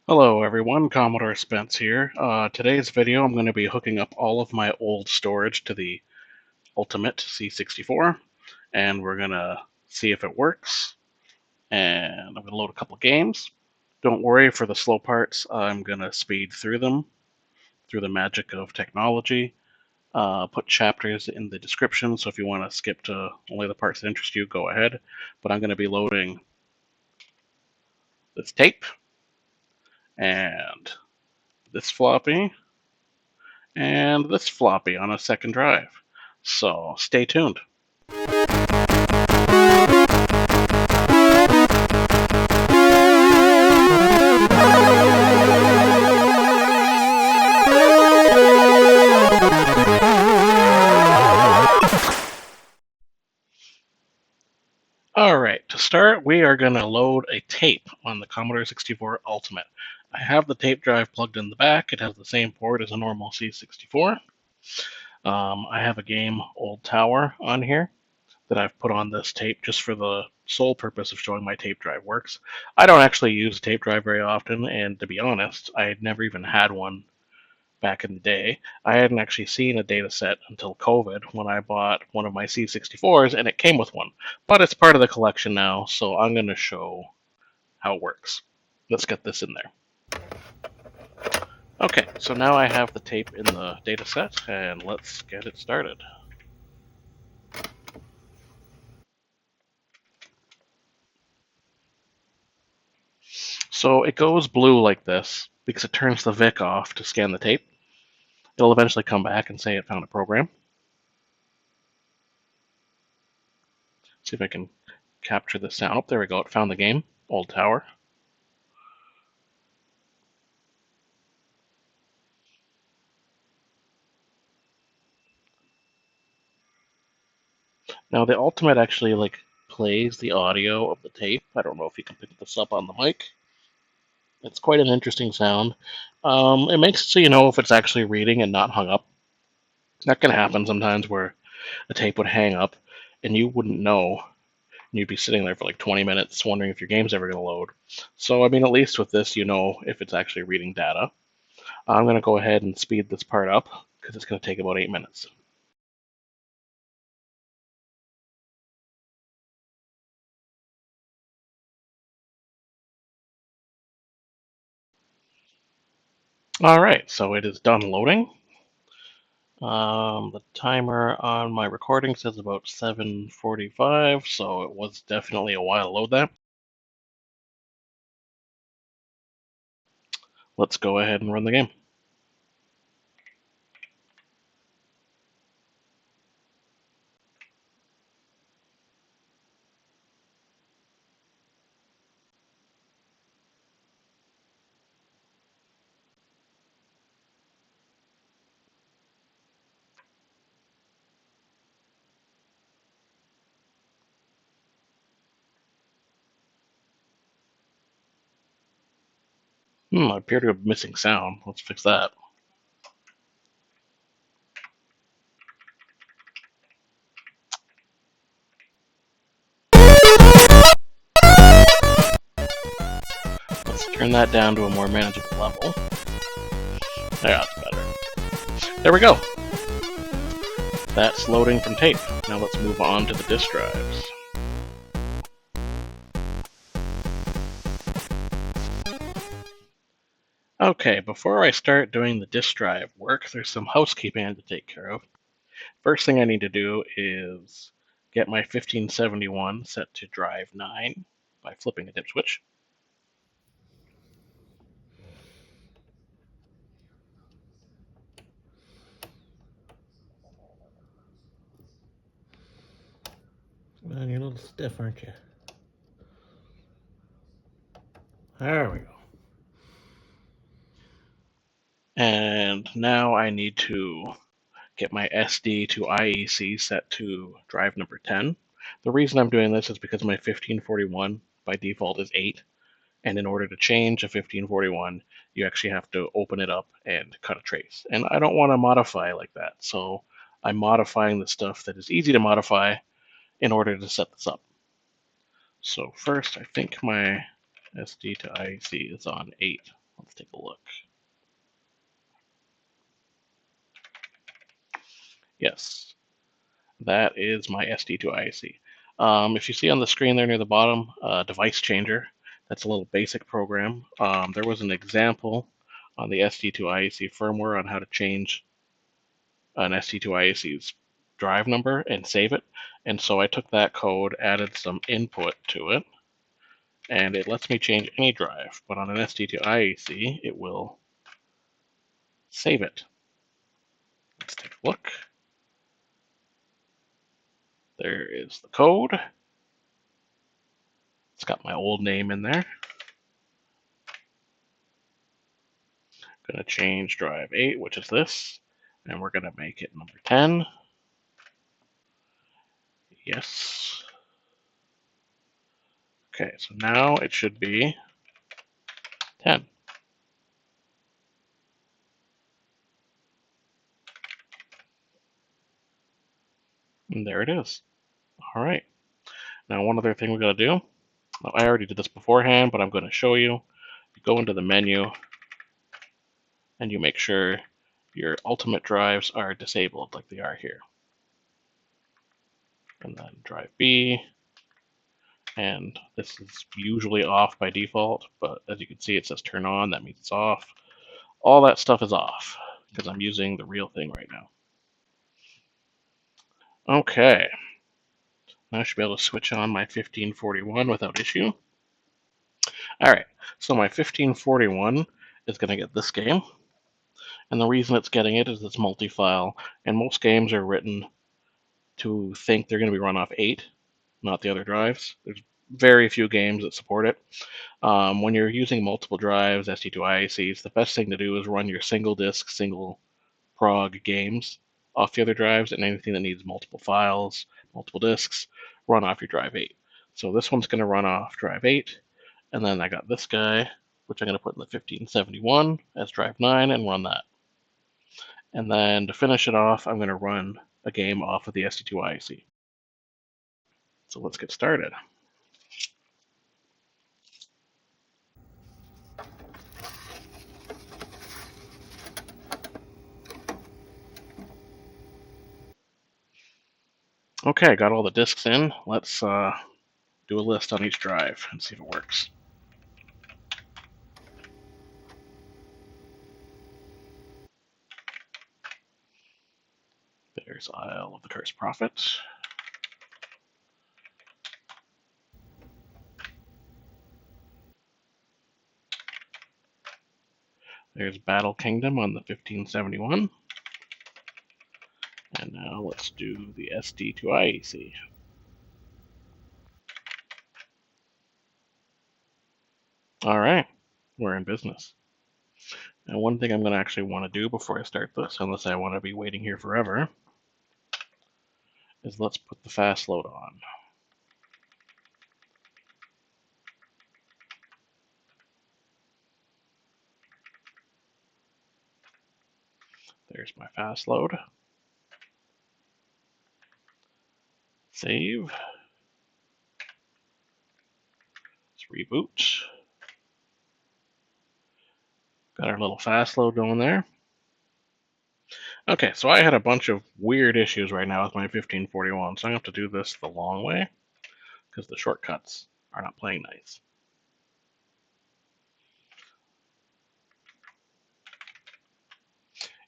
Hello everyone, Commodore Spence here. Today's video I'm going to be hooking up all of my old storage to the Ultimate C64, and we're going to see if it works, and I'm going to load a couple games. Don't worry, for the slow parts, I'm going to speed through them, through the magic of technology. Put chapters in the description, so if you want to skip to only the parts that interest you, go ahead. But I'm going to be loading this tape, and this floppy, and this floppy on a second drive. So stay tuned. Alright, to start, we are going to load a tape on the Commodore 64 Ultimate. I have the tape drive plugged in the back. It has the same port as a normal C64. I have a game, Old Tower, on here that I've put on this tape just for the sole purpose of showing my tape drive works. I don't actually use a tape drive very often, and to be honest, I had never even had one back in the day. I hadn't actually seen a datasette until COVID when I bought one of my C64s, and it came with one. But it's part of the collection now, so I'm going to show how it works. Let's get this in there. Okay, so now I have the tape in the dataset, and let's get it started. So it goes blue like this because it turns the VIC off to scan the tape. It'll eventually come back and say it found a program. See if I can capture the sound. Oh, there we go. It found the game, Old Tower. Now the Ultimate actually plays the audio of the tape. I don't know if you can pick this up on the mic. It's quite an interesting sound. It makes it so you know if it's actually reading and not hung up. That can happen sometimes where a tape would hang up and you wouldn't know. You'd be sitting there for like 20 minutes wondering if your game's ever going to load. So, I mean, at least with this, you know if it's actually reading data. I'm going to go ahead and speed this part up because it's going to take about 8 minutes. Alright, so it is done loading. The timer on my recording says about 7:45, so it was definitely a while to load that. Let's go ahead and run the game. I appear to have missing sound. Let's fix that. Let's turn that down to a more manageable level. There, that's better. There we go. That's loading from tape. Now let's move on to the disk drives. Okay, before I start doing the disk drive work, there's some housekeeping I need to take care of. First thing I need to do is get my 1571 set to drive 9 by flipping a dip switch. Man, you're a little stiff, aren't you? There we go. And now I need to get my SD to IEC set to drive number 10. The reason I'm doing this is because my 1541 by default is 8, and in order to change a 1541, you actually have to open it up and cut a trace. And I don't want to modify like that, so I'm modifying the stuff that is easy to modify in order to set this up. So first, I think my SD to IEC is on 8. Let's take a look. Yes, that is my SD2IC. If you see on the screen there near the bottom, device changer, that's a little basic program. There was an example on the SD2IC firmware on how to change an SD2IC's drive number and save it. And so I took that code, added some input to it, and it lets me change any drive. But on an SD2IC, it will save it. Let's take a look. There is the code. It's got my old name in there. Going to change drive 8, which is this, and we're going to make it number 10. Yes. Okay, so now it should be 10. And there it is. All right. Now one other thing we got to do. I already did this beforehand, but I'm going to show you. You go into the menu, and you make sure your ultimate drives are disabled like they are here. And then drive B, and this is usually off by default, but as you can see it says turn on, that means it's off. All that stuff is off because I'm using the real thing right now. Okay, now I should be able to switch on my 1541 without issue. Alright, so my 1541 is going to get this game, and the reason it's getting it is it's multi-file, and most games are written to think they're going to be run off 8, not the other drives. There's very few games that support it. When you're using multiple drives, SD2ICs, the best thing to do is run your single disk, single prog games off the other drives, and anything that needs multiple files, multiple disks, run off your drive 8. So this one's going to run off drive 8, and then I got this guy, which I'm going to put in the 1571 as drive 9 and run that. And then to finish it off, I'm going to run a game off of the SD2IC. So let's get started. Okay, got all the disks in. Let's do a list on each drive and see if it works. There's Isle of the Cursed Prophet. There's Battle Kingdom on the 1571. And now let's do the SD2IC. All right, we're in business. Now one thing I'm going to actually want to do before I start this, unless I want to be waiting here forever, is let's put the Fastload on. There's my Fastload. Save. Let's reboot. Got our little Fastload going there. Okay, so I had a bunch of weird issues right now with my 1541, so I'm going to have to do this the long way, because the shortcuts are not playing nice.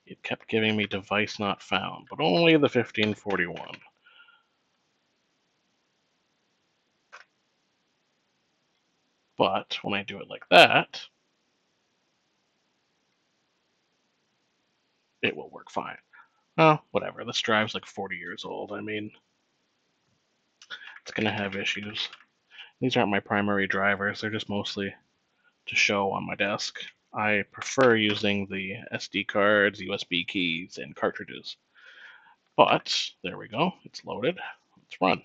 It kept giving me device not found, but only the 1541. But when I do it like that, it will work fine. Well, whatever. This drive's like 40 years old. I mean, it's going to have issues. These aren't my primary drivers. They're just mostly to show on my desk. I prefer using the SD cards, USB keys, and cartridges. But, there we go. It's loaded. Let's run.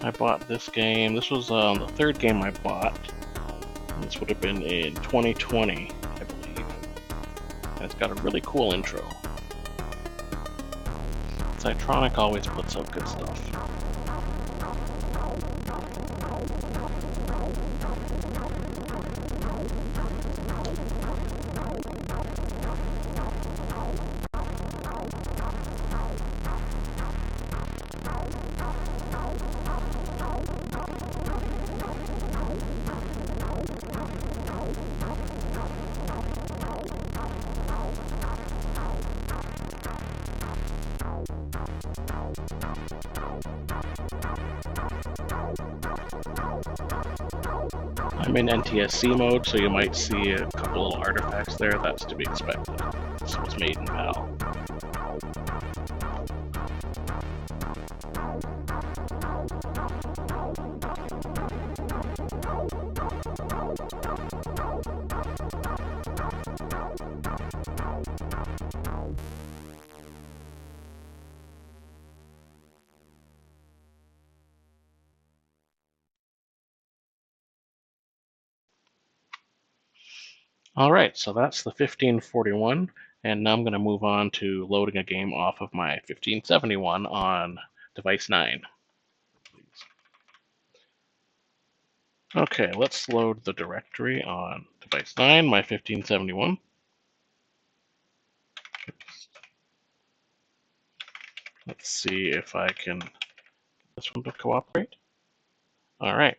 I bought this game. This was the third game I bought. This would have been in 2020, I believe. and it's got a really cool intro. Cytronic always puts out good stuff. I'm in NTSC mode, so you might see a couple little artifacts there. That's to be expected. This was made in PAL. All right, so that's the 1541, and now I'm going to move on to loading a game off of my 1571 on device 9. Okay, let's load the directory on device 9, my 1571. Let's see if I can get this one to cooperate. All right.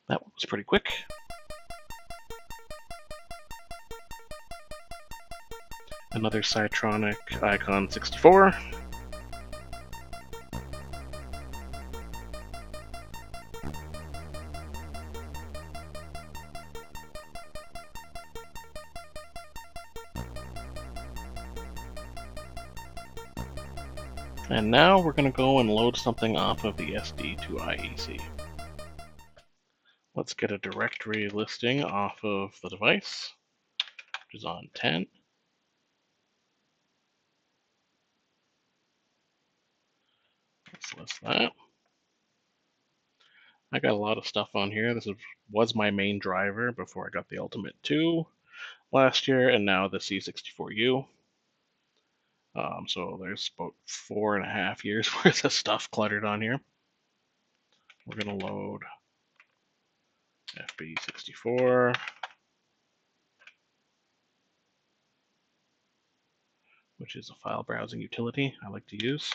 That was pretty quick. Another Cytronic Icon 64. And now we're going to go and load something off of the SD to IEC. Let's get a directory listing off of the device, which is on 10. Let's list that. I got a lot of stuff on here. This was my main driver before I got the Ultimate 2 last year, and now the C64U. So there's about 4.5 years worth of stuff cluttered on here. We're going to load FB64. Which is a file browsing utility I like to use.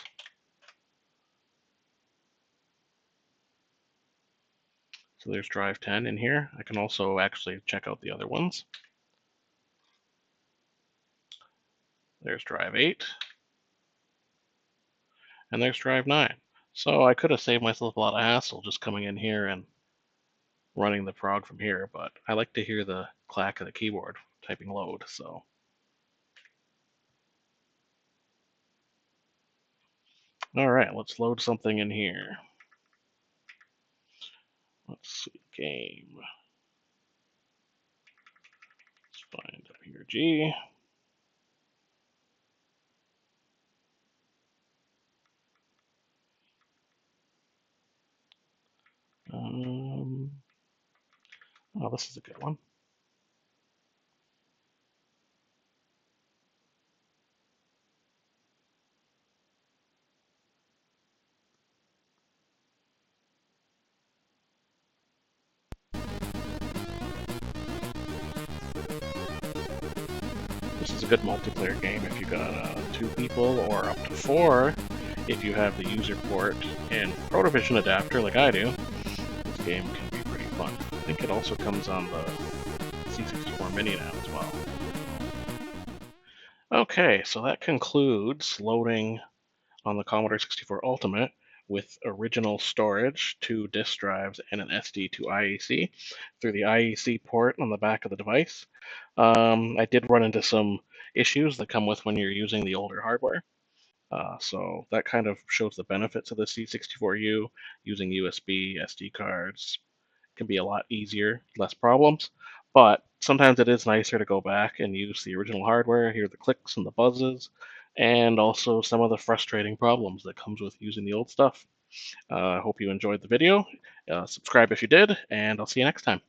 So there's drive 10 in here. I can also actually check out the other ones. There's drive 8. And there's drive 9. So I could have saved myself a lot of hassle just coming in here and running the prog from here, but I like to hear the clack of the keyboard typing load, so. All right, let's load something in here. Let's see, game. Let's find up here G. Oh, this is a good one. This is a good multiplayer game if you got 2 people or up to 4 if you have the user port and Protovision adapter like I do. This game can be pretty fun. I think it also comes on the C64 Mini now as well. Okay, so that concludes loading on the Commodore 64 Ultimate with original storage, 2 disk drives, and an SD to IEC through the IEC port on the back of the device. I did run into some issues that come with when you're using the older hardware. So that kind of shows the benefits of the C64U. Using USB, SD cards can be a lot easier, less problems. But sometimes it is nicer to go back and use the original hardware, hear the clicks and the buzzes, and also some of the frustrating problems that comes with using the old stuff. I hope you enjoyed the video. Subscribe if you did, and I'll see you next time.